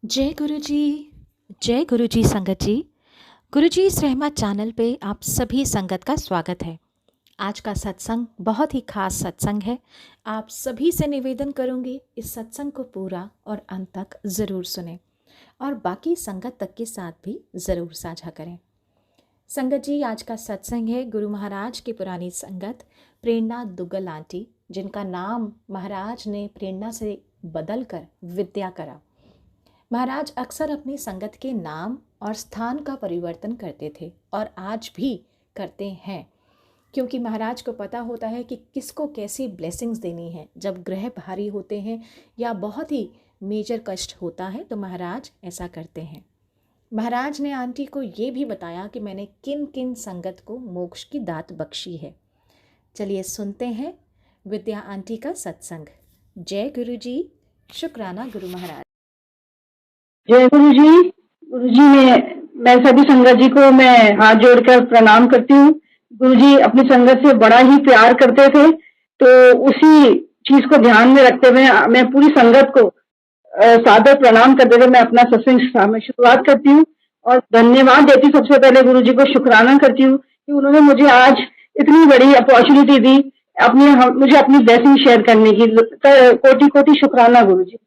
जय गुरु जी संगत जी। गुरु जी इस रहमत चैनल पे आप सभी संगत का स्वागत है। आज का सत्संग बहुत ही खास सत्संग है। आप सभी से निवेदन करूंगी इस सत्संग को पूरा और अंत तक ज़रूर सुनें और बाकी संगत तक के साथ भी ज़रूर साझा करें। संगत जी, आज का सत्संग है गुरु महाराज की पुरानी संगत प्रेरणा दुग्गल आंटी, जिनका नाम महाराज ने प्रेरणा से बदल कर विद्या करा। महाराज अक्सर अपनी संगत के नाम और स्थान का परिवर्तन करते थे और आज भी करते हैं, क्योंकि महाराज को पता होता है कि किसको कैसी ब्लेसिंग्स देनी है। जब ग्रह भारी होते हैं या बहुत ही मेजर कष्ट होता है तो महाराज ऐसा करते हैं। महाराज ने आंटी को ये भी बताया कि मैंने किन किन संगत को मोक्ष की दात बख्शी है। चलिए सुनते हैं विद्या आंटी का सत्संग। जय गुरु जी। शुक्राना गुरु महाराज। जय गुरु जी। गुरु जी ने मैं सभी संगत जी को मैं हाथ जोड़कर प्रणाम करती हूँ। गुरु जी अपनी संगत से बड़ा ही प्यार करते थे, तो उसी चीज को ध्यान में रखते हुए मैं पूरी संगत को सादर प्रणाम करते हुए मैं अपना सत्संग में शुरुआत करती हूँ और धन्यवाद देती हूँ। सबसे पहले गुरु जी को शुक्राना करती हूँ कि उन्होंने मुझे आज इतनी बड़ी अपॉर्चुनिटी दी मुझे अपनी ब्लेसिंग शेयर करने की। कोटि कोटि शुक्राना गुरु जी।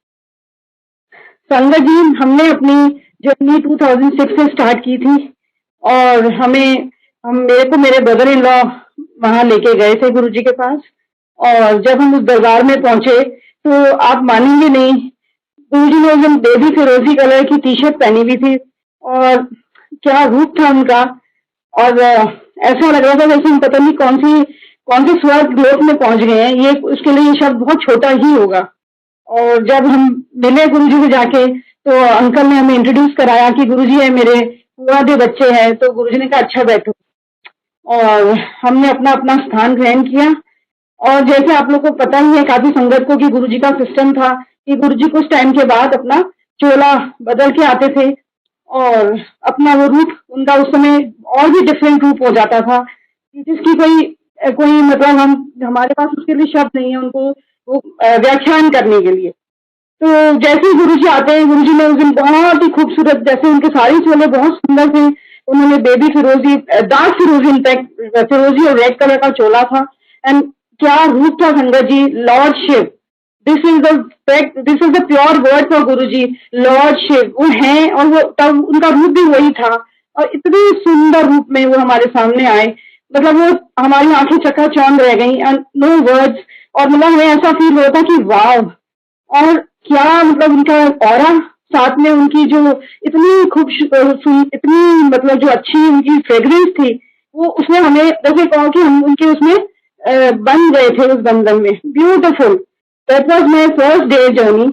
संगत जी, हमने अपनी जर्नी 2006 से स्टार्ट की थी और मेरे को मेरे ब्रदर इन लॉ वहां लेके गए थे गुरु जी के पास। और जब हम उस दरबार में पहुंचे तो आप मानेंगे नहीं, गुरु जी ने उस दिन बेबी फिरोजी कलर की टी शर्ट पहनी हुई थी और क्या रूप था उनका। और ऐसा लग रहा था जैसे हम पता नहीं कौन से स्वर्ग लोक में पहुंच गए हैं। ये उसके लिए ये शब्द बहुत छोटा ही होगा। और जब हम मिले गुरुजी से जाके तो अंकल ने हमें इंट्रोड्यूस कराया कि गुरुजी है मेरे बुआ के बच्चे हैं। तो गुरुजी ने कहा अच्छा बैठो, और हमने अपना अपना स्थान ग्रहण किया। और जैसे आप लोग को पता ही है काफी संगत को कि गुरुजी का सिस्टम था कि गुरुजी कुछ टाइम के बाद अपना चोला बदल के आते थे और अपना वो रूप उनका उस समय और भी डिफरेंट रूप हो जाता था, जिसकी कोई मतलब हमारे पास उसके लिए शब्द नहीं है उनको वो व्याख्यान करने के लिए। तो जैसे ही गुरुजी आते हैं, गुरुजी ने उस दिन बहुत ही खूबसूरत, जैसे उनके साड़ी चोले बहुत सुंदर थे, उन्होंने बेबी फिरोजी, डार्क फिरोजी, इनफैक्ट फिरोजी और रेड कलर का चोला था। एंड क्या रूप था संगत जी, lord Shiva. This is the pure word for Guru ji, lord Shiv. वो हैं और वो तब उनका रूप भी वही था और इतने सुंदर रूप में वो हमारे सामने आए, मतलब वो हमारी आंखें चकाचौंध रह गई एंड नो वर्ड्स। और मतलब हमें ऐसा फील होता कि वाव, और क्या मतलब उनका ऑरा, साथ में उनकी जो इतनी इतनी मतलब जो अच्छी उनकी फ्रेग्रेंस थी, वो उसमें हमें जैसे कहो कि हम उनके उसमें बन गए थे उस बंधन में। Beautiful. That was my first day journey.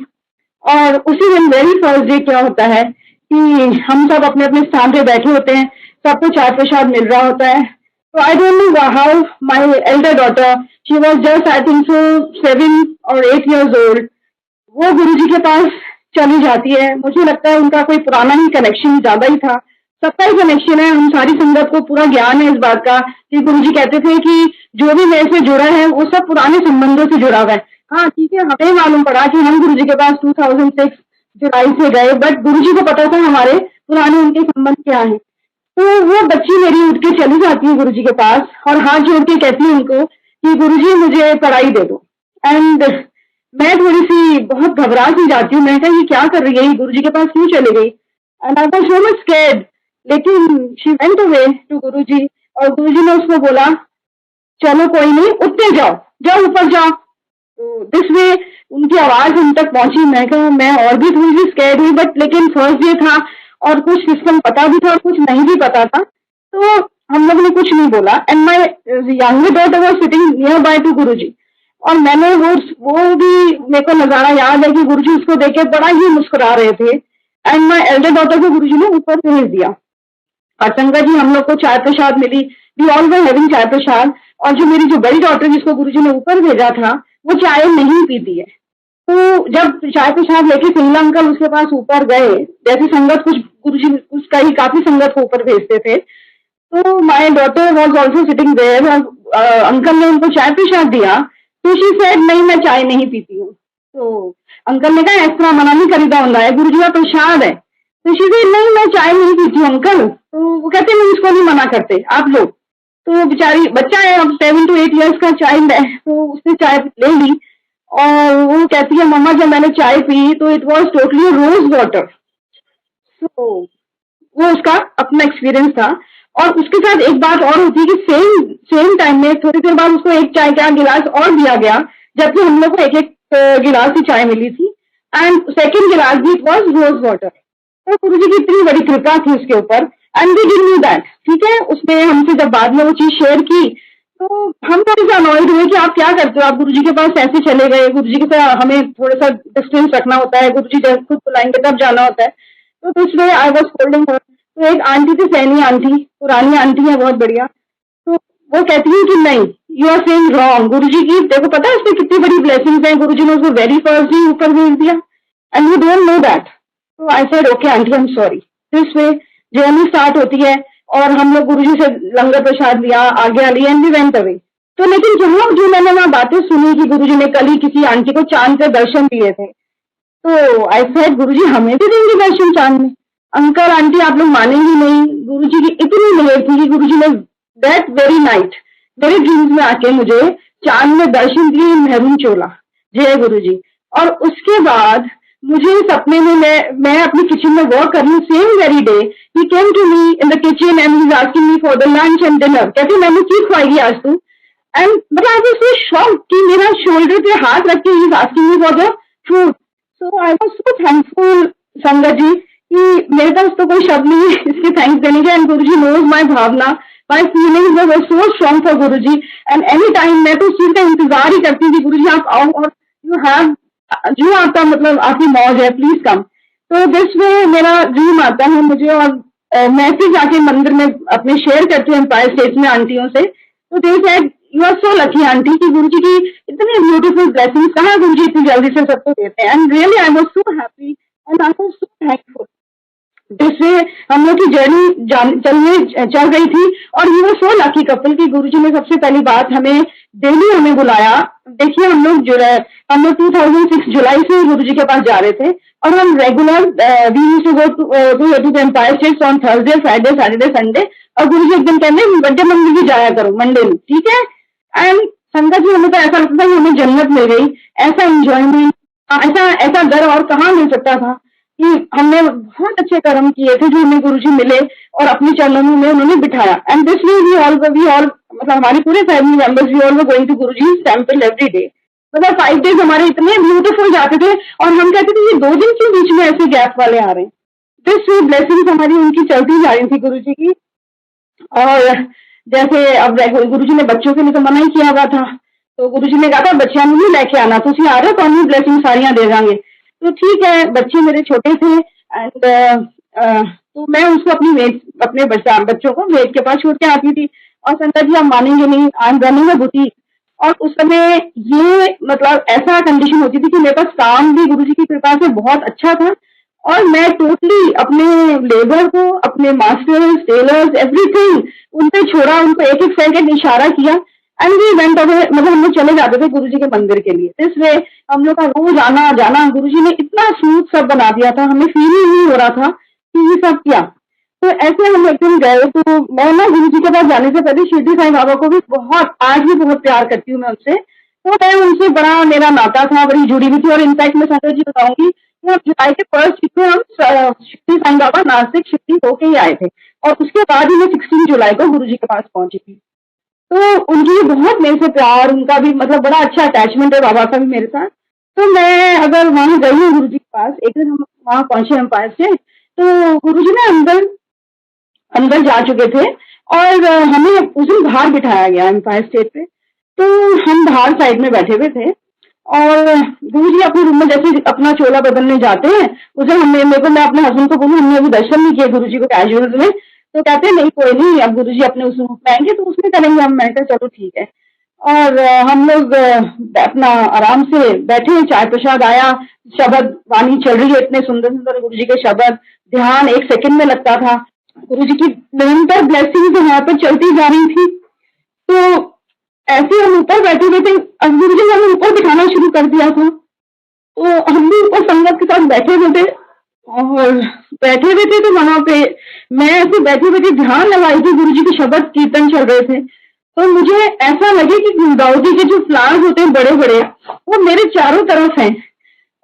और उसी दिन वेरी फर्स्ट डे क्या होता है कि हम सब अपने अपने स्थान पे बैठे होते हैं, सबको चाय प्रसाद मिल रहा होता है। तो I don't know how my Elder daughter, she was just I think so 7 or 8 years old, वो गुरुजी के पास चली जाती है। मुझे लगता है उनका कोई पुराना ही कनेक्शन ज्यादा ही था, सबका ही कनेक्शन है। हम सारी संगत को पूरा ज्ञान है इस बात का कि गुरुजी कहते थे कि जो भी मेरे से जुड़ा है वो सब पुराने संबंधों से जुड़ा हुआ है। हाँ ठीक है, हमें मालूम पड़ा कि हम गुरुजी के पास 2006 जुलाई से गए, बट गुरुजी को पता था हमारे पुराने उनके संबंध क्या है। तो वो बच्ची मेरी उठ के चली जाती है गुरुजी के पास और हाथ जोड़ के कहती है उनको कि गुरुजी मुझे पढ़ाई दे दो। एंड मैं थोड़ी सी बहुत घबरा सी जाती हूँ। मैं कहा ये क्या कर रही है, गुरुजी के पास क्यों चले गई। And I was so much scared, लेकिन she went away to Guruji और गुरुजी ने उसको बोला चलो कोई नहीं, उठते जाओ, जाओ ऊपर जाओ। तो दिस वे उनकी आवाज उन तक पहुंची। मैं कहा मैं और भी थोड़ी सी स्कैर्ड हुई, बट लेकिन फर्स्ट डे था और कुछ सिस्टम पता भी था और कुछ नहीं भी पता था, तो हम लोग ने कुछ नहीं बोला। And my younger daughter was sitting near by to Guruji, और मैंने वो भी मेरे को नजारा याद है कि गुरुजी उसको देख के बड़ा ही मुस्कुरा रहे थे। एंड माई एल्डर डॉटर को गुरुजी ने ऊपर भेज दिया। और संगत जी हम लोग को चाय प्रसाद मिली, वी ऑल वर हैविंग चाय प्रसाद। और जो मेरी जो बड़ी डॉटर जिसको गुरुजी ने ऊपर भेजा था वो चाय नहीं पीती है। तो जब चाय प्रसाद लेके सिंगला अंकल उसके पास ऊपर गए, जैसे संगत कुछ गुरुजी उसका ही काफी संगत को ऊपर भेजते थे, तो my daughter was also sitting there और अंकल ने उनको चाय प्रसाद दिया। तो शी सेड नहीं मैं चाय नहीं पीती हूँ। तो अंकल ने कहा इस तरह मना नहीं करीदा होता है, गुरु जी का प्रसाद है। तो शी नहीं मैं चाय नहीं पीती हूँ अंकल। तो वो कहते नहीं इसको नहीं मना करते आप लोग। तो बेचारी बच्चा है, अब 7 to 8 years का चाइल्ड है, तो उसने चाय ले ली और वो कहती है मम्मा जब मैंने चाय पी तो it was totally rose water. तो वो उसका अपना एक्सपीरियंस था। और उसके साथ एक बात और होती है कि सेम सेम टाइम में थोड़ी देर बाद उसको एक चाय का गिलास और दिया गया, जबकि हम लोग को एक एक गिलास ही चाय मिली थी, एंड सेकेंड गिलास भी इट वॉज रोज वाटर। तो गुरु जी की इतनी बड़ी कृपा थी उसके ऊपर, and we didn't know that. ठीक है, उसने हमसे जब बाद में वो चीज शेयर की तो हम थोड़े से अनॉयड हुए कि आप क्या करते हो, आप गुरु जी के पास ऐसे चले गए, गुरु जी के साथ हमें थोड़ा सा डिस्टेंस रखना होता है, गुरु जी जब खुद बुलाएंगे तब जाना होता है। तो this way I was holding her. तो एक आंटी थी, सैनी आंटी, पुरानी आंटी है बहुत बढ़िया। तो वो कहती है कि नहीं यू आर सेइंग रॉन्ग, गुरु जी की देखो पता है उसमें कितनी बड़ी ब्लेसिंग्स है, गुरु जी ने उसको वेरी फर्स्ट ही ऊपर भेज दिया, and you don't know that. तो I said okay aunty I am sorry. This way journey start होती है और हम लोग गुरु जी से लंगर प्रसाद लिया, आज्ञा ली, एंड वी वेंट अवे। तो लेकिन जो मैंने वहां बातें सुनी कि गुरु जी ने कल ही किसी आंटी को चांद के दर्शन दिए थे, तो आई सेड गुरुजी हमें भी देंगे दर्शन चांद में। अंकल आंटी आप लोग मानेंगे नहीं, गुरुजी की इतनी मेहर थी कि गुरुजी ने दैट वेरी नाइट मेरे ड्रीम्स में आके मुझे चांद में दर्शन दिए, मेहरून चोला। जय गुरुजी। और उसके बाद मुझे सपने में मैं अपनी किचन में वर्क कर रही हूँ, same very day he came to me in the kitchen and he is asking me for the lunch and dinner. कहती मैंने की खुआएगी आज तू, एंड मतलब आई वाज सो शॉक्ड कि मेरा शोल्डर पे हाथ रख के ही is asking me for the food. So I was so thankful संगत जी कि मेरे पास तो कोई शब्द नहीं है इसके थैंक्स देने के, and Guru ji knows my bhavana, my feelings were so strong for Guru ji. And any time मैं तो उस चीज का इंतजार ही करती हूँ कि गुरु जी आप आओ और यू हैव जो आपका मतलब आपकी मौज है प्लीज कम। तो दिस वे मेरा ड्रीम आता है मुझे, और मैं फिर जाके मंदिर में अपने शेयर करती हूँ एम्पायर स्टेट में आंटियों से। तो they said you are so lucky aunty कि गुरु जी की इतनी ब्यूटीफुल ब्लेसिंग्स कहाँ गुरु जी इतनी जल्दी से सबको देते हैं, and really I was so happy and I was so thankful. जिससे हम लोग की जर्नी चल रही थी, और ये वो सो लकी कपल की गुरुजी ने सबसे पहली बात हमें डेली हमें बुलाया। देखिए हम लोग 2006 जुलाई से गुरुजी के पास जा रहे थे, और हम regular we used to go to the Empire States on Thursday Friday Saturday Sunday, और गुरुजी एक दिन कहते हैं बर्थडे मंदिर भी जाया करो मंडे में, ठीक है। एंड संगत जी हमें तो ऐसा लगता था कि हमें जन्नत मिल गई, ऐसा एंजॉयमेंट, ऐसा डर और कहाँ मिल सकता था कि हमने बहुत अच्छे कर्म किए थे जो हमें गुरुजी मिले और अपने चरणों में उन्होंने बिठाया। And this way we all मतलब हमारे पूरे family members we all were going to Guruji temple every day. मतलब 5 days हमारे इतने ब्यूटीफुल जाते थे, और हम कहते थे ये 2 दिन के बीच में ऐसे गैप वाले आ रहे हैं। दिस वे ब्लेसिंग्स हमारी उनकी चलती जा रही थी गुरुजी की। और जैसे अब गुरुजी ने बच्चों के लिए तो मना ही किया हुआ था, तो गुरुजी ने कहा था बच्चियां नहीं लेके आना, तुम आ रहे हो तो हम ब्लेसिंग सारियां दे जाएंगे। तो ठीक है, बच्चे मेरे छोटे थे, एंड तो मैं उसको अपने बच्चों को वेद के पास छोड़ के आती थी। और संगत जी आप मानेंगे नहीं, आई एम रनिंग अ बुटीक, और उस समय ये मतलब ऐसा कंडीशन होती थी कि मेरे पास काम भी गुरुजी की कृपा से बहुत अच्छा था, और मैं टोटली अपने लेबर को, अपने मास्टर्स टेलर्स एवरीथिंग उन पे छोड़ा, उनको एक एक सेकंड इशारा किया, एंड वी वेंट अवे। मतलब हम लोग चले जाते थे गुरुजी के मंदिर के लिए। दिस वे हम लोग का रोज आना जाना गुरुजी ने इतना स्मूथ सब बना दिया था, हमें फील ही नहीं हो रहा था कि ये सब क्या। तो ऐसे हम एक दिन गए, तो मैं ना गुरुजी के पास जाने से पहले शिरडी साईं बाबा को भी बहुत, आज भी बहुत प्यार करती हूँ मैं उनसे। तो मैं उनसे बड़ा मेरा नाता था, बड़ी जुड़ी हुई थी। और इनफैक्ट मैं संगत जी बताऊंगी कि हम जुलाई के फर्स्ट वीक में हम शिरडी साईं बाबा नासिक शिरडी होके ही आए थे, और उसके बाद ही मैं 16 जुलाई को गुरुजी के पास पहुंची थी। तो उनकी भी बहुत मेरे से प्यार, उनका भी मतलब बड़ा अच्छा अटैचमेंट है बाबा का भी मेरे साथ। तो मैं अगर वहां गई हूँ गुरुजी के पास, एक दिन हम वहां पहुंचे एम्पायर से, तो गुरुजी ने अंदर जा चुके थे, और हमें उस दिन बाहर बिठाया गया एम्पायर स्टेट पे। तो हम बाहर साइड में बैठे हुए थे, और गुरुजी अपने रूम में जैसे अपना चोला बदलने जाते हैं, उसे मैं अपने हस्बैंड को बोलूं हमने अभी दर्शन नहीं किया गुरुजी को कैजुअल में। तो कहते हैं नहीं कोई नहीं, अब गुरुजी अपने उस रूप में आएंगे तो उसमें करेंगे हम। मैं कहा चलो ठीक है। और हम लोग अपना आराम से बैठे, चाय प्रसाद आया, शब्द वाणी चल रही है, इतने सुंदर सुंदर गुरुजी के शब्द, ध्यान 1 सेकंड में लगता था। गुरुजी की निरंतर ब्लेसिंग यहाँ पर चलती जा रही थी। तो ऐसे हम ऊपर बैठे हुए थे, अब गुरुजी ने हमें ऊपर बिठाना शुरू कर दिया था। तो हम भी उस संगत के साथ बैठे हुए थे और बैठे हुए थे तो वहां पे मैं ऐसे बैठी बैठी ध्यान लगाई थी, गुरु जी के शब्द कीर्तन चल रहे थे। तो मुझे ऐसा लगे कि गुरुदाऊ जी के जो फ्लावर्स होते हैं बड़े बड़े, वो मेरे चारों तरफ हैं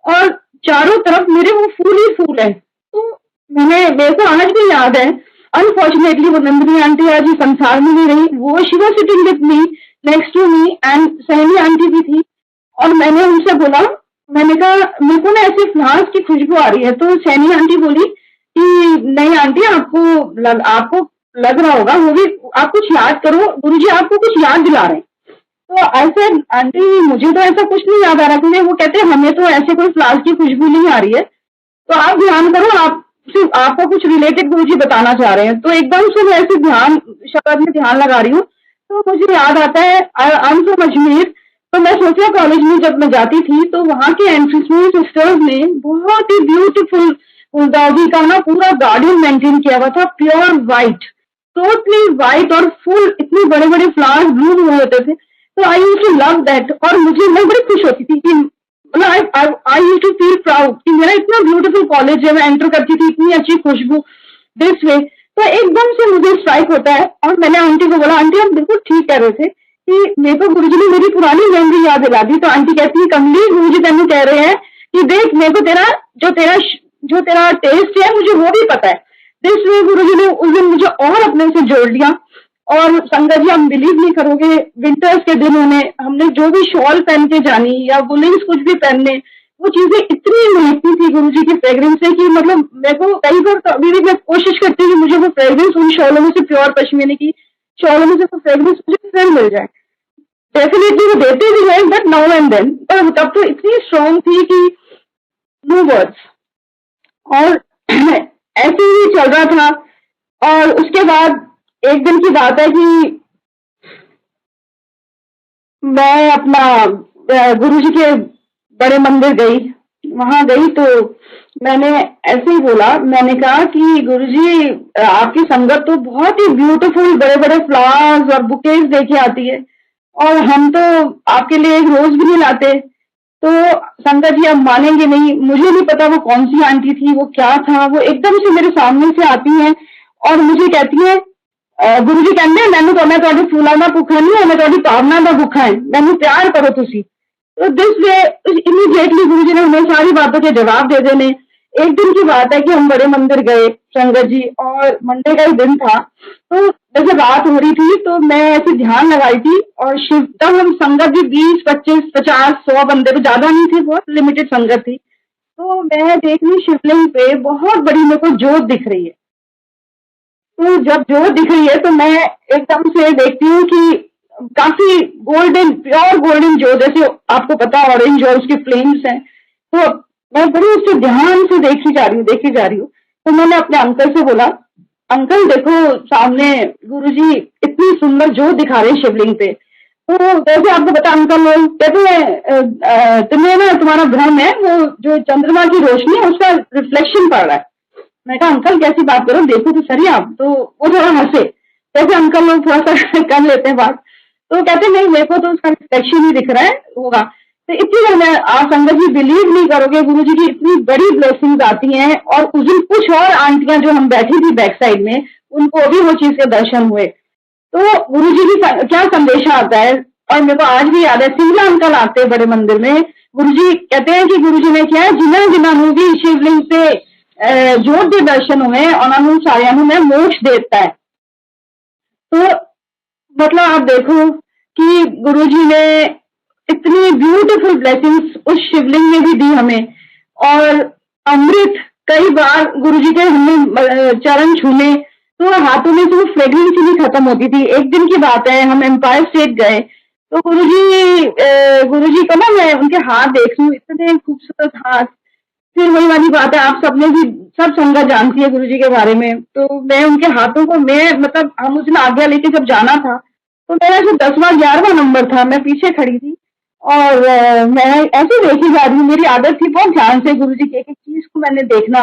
और चारों तरफ मेरे वो फूल ही फूल है। तो मेरे को आज भी याद है, अनफॉर्चुनेटली वो नंदिनी आंटी आज इस संसार में नहीं रही। वो she was sitting with me, next to me, and सहेली आंटी भी थी। और मैंने उनसे बोला, मैंने कहा मेरे को ना ऐसे फ्लावर्स की खुशबू आ रही है। तो सैनी आंटी बोली कि नहीं आंटी, आपको लग रहा होगा, वो भी आप कुछ याद करो, गुरुजी आपको कुछ याद दिला रहे हैं। तो ऐसे आंटी मुझे तो ऐसा कुछ नहीं याद आ रहा, क्योंकि वो कहते हैं हमें तो ऐसे कोई फ्लावर्स की खुशबू नहीं आ रही है, तो आप ध्यान करो, आप सिर्फ आपको कुछ रिलेटेड गुरुजी बताना चाह रहे हैं। तो एकदम से मैं ऐसे ध्यान शब्द में ध्यान लगा रही हूँ, तो मुझे याद आता है आई एम फ्रॉम अजमेर। तो मैं सोफिया कॉलेज में जब मैं जाती थी तो वहां के एंट्रेंस में सिस्टर्स ने बहुत ही ब्यूटीफुल गुलदाउदी का ना पूरा गार्डन मेंटेन किया हुआ था, प्योर वाइट, टोटली वाइट, और फुल इतने बड़े बड़े फ्लावर्स ब्लूम हुए होते थे। तो आई यूज टू लव दैट, और मैं बड़ी खुश होती थी कि मतलब आई यूज टू फील प्राउड कि मेरा इतना ब्यूटीफुल कॉलेज है, मैं एंटर करती थी, इतनी अच्छी खुशबू दिस वे। तो एकदम से मुझे स्ट्राइक होता है और मैंने आंटी को बोला, आंटी आप बिल्कुल ठीक कह रहे थे कि मेरे को गुरुजी ने मेरी पुरानी मेमोरी याद दिला दी। तो आंटी कहती है, कमली गुरुजी तेनू कह रहे हैं कि देख मेरे को जो तेरा टेस्ट है मुझे वो भी पता है। दिस वे गुरुजी ने उस दिन मुझे और अपने से जोड़ लिया। और संगत जी, हम बिलीव नहीं करोगे, विंटर्स के दिनों में हमने जो भी शॉल पहन के जानी या वुलेंस कुछ भी पहनने, वो चीजें इतनी महकती थी गुरुजी की फ्रेग्रेंस से कि मतलब मेरे को कई बार तो अभी भी मैं कोशिश करती हूँ कि मुझे वो फ्रेग्रेंस उन शॉलों में से, प्योर पश्मीने की शॉलों में से वो फ्रेग्रेंस मुझे फिर मिल जाए। डेफिनेटली वो देते भी हैं, बट नाउ एंड देन, पर तब तो इतनी स्ट्रांग थी कि नो वर्ड्स। और ऐसे ही चल रहा था। और उसके बाद एक दिन की बात है कि मैं अपना गुरुजी के बड़े मंदिर गई, वहां गई तो मैंने ऐसे ही बोला, मैंने कहा कि गुरुजी आपकी संगत तो बहुत ही ब्यूटीफुल बड़े बड़े फ्लावर्स और बुकेज देके आती है, और हम तो आपके लिए एक रोज भी नहीं लाते। तो संगत जी आप मानेंगे नहीं, मुझे नहीं पता वो कौन सी आंटी थी, वो क्या था, वो एकदम से मेरे सामने से आती हैं और मुझे कहती है, गुरु जी कहते हैं मैंने मैं ਤੁਹਾਡੇ ਫੂਲਾਂ ਦਾ ਭੁੱਖਾ नहीं है, मैं ਤੁਹਾਡੀ ਭਾਵਨਾ ਦਾ ਭੁੱਖਾ है, मैंने प्यार करो तुसी। तो दिस वे इमीडिएटली गुरु जी ने हमें सारी बातों के जवाब दे देने। एक दिन की बात है कि हम बड़े मंदिर गए संगत जी, और मंडे का ही दिन था। तो जैसे रात हो रही थी तो मैं ऐसे ध्यान लगाई थी, और शिव तब हम संगत जी 20, 25, 50, 100 बंदे, तो ज्यादा नहीं थे, बहुत लिमिटेड संगत थी। तो मैं देख रही शिवलिंग पे बहुत बड़ी मेरे को जोत दिख रही है। तो जब जोत दिख रही है तो मैं एकदम से देखती हूँ कि काफी गोल्डन, प्योर गोल्डन जोत, जैसे आपको पता ऑरेंज और उसके फ्लेम्स हैं। तो मैं बड़ी उससे ध्यान से देखी जा रही हूँ। तो मैंने अपने अंकल से बोला, अंकल देखो सामने गुरुजी इतनी सुंदर जोत दिखा रहे हैं शिवलिंग पे। तो जैसे आपको पता अंकल लोग कहते हैं तुम्हें ना तुम्हारा भ्रम है, वो जो चंद्रमा की रोशनी है उसका रिफ्लेक्शन पड़ रहा है। मैं कहा अंकल कैसी बात करो, देखो तो सही आप। तो वो थोड़ा हंसे, जैसे अंकल लोग थोड़ा सा कर लेते हैं बात। तो कहते नहीं मेरे को तो उसका रिफ्लेक्शन ही दिख रहा है होगा। तो इतनी देर में आप संगत जी बिलीव नहीं करोगे, गुरु जी की इतनी बड़ी ब्लेसिंग्स आती हैं। और उस दिन कुछ और आंटियां जो हम बैठी थी बैक साइड में, उनको भी वो चीज के दर्शन हुए। तो गुरु जी की क्या संदेशा आता है, और मेरे को आज भी याद है, सिंगला अंकल आते हैं बड़े मंदिर में, गुरु जी कहते हैं कि गुरु जी ने क्या है, जिन्होंने भी शिवलिंग पे जोत के दर्शन हुए उन्होंने सारिया मैं मोक्ष देता है। तो मतलब आप देखो कि गुरुजी ने इतनी ब्यूटीफुल ब्लेसिंग्स उस शिवलिंग में भी दी हमें। और अमृत कई बार गुरुजी के हमने चरण छूने तो हाथों में से वो फ्रेग्रेंस ही नहीं खत्म होती थी। एक दिन की बात है, हम एम्पायर स्टेट गए तो गुरुजी को ना मैं उनके हाथ देख रही हूँ, इतने खूबसूरत हाथ। फिर वही वाली बात है, आप सबने भी सब संगत जानती है गुरुजी के बारे में। तो मैं उनके हाथों को मतलब हम उस दिन आज्ञा लेके जब जाना था तो मेरा जो 10वां 11वां नंबर था, मैं पीछे खड़ी थी और मैं ऐसे देखी जा रही हूँ। मेरी आदत थी बहुत ध्यान से गुरुजी की एक एक चीज को मैंने देखना।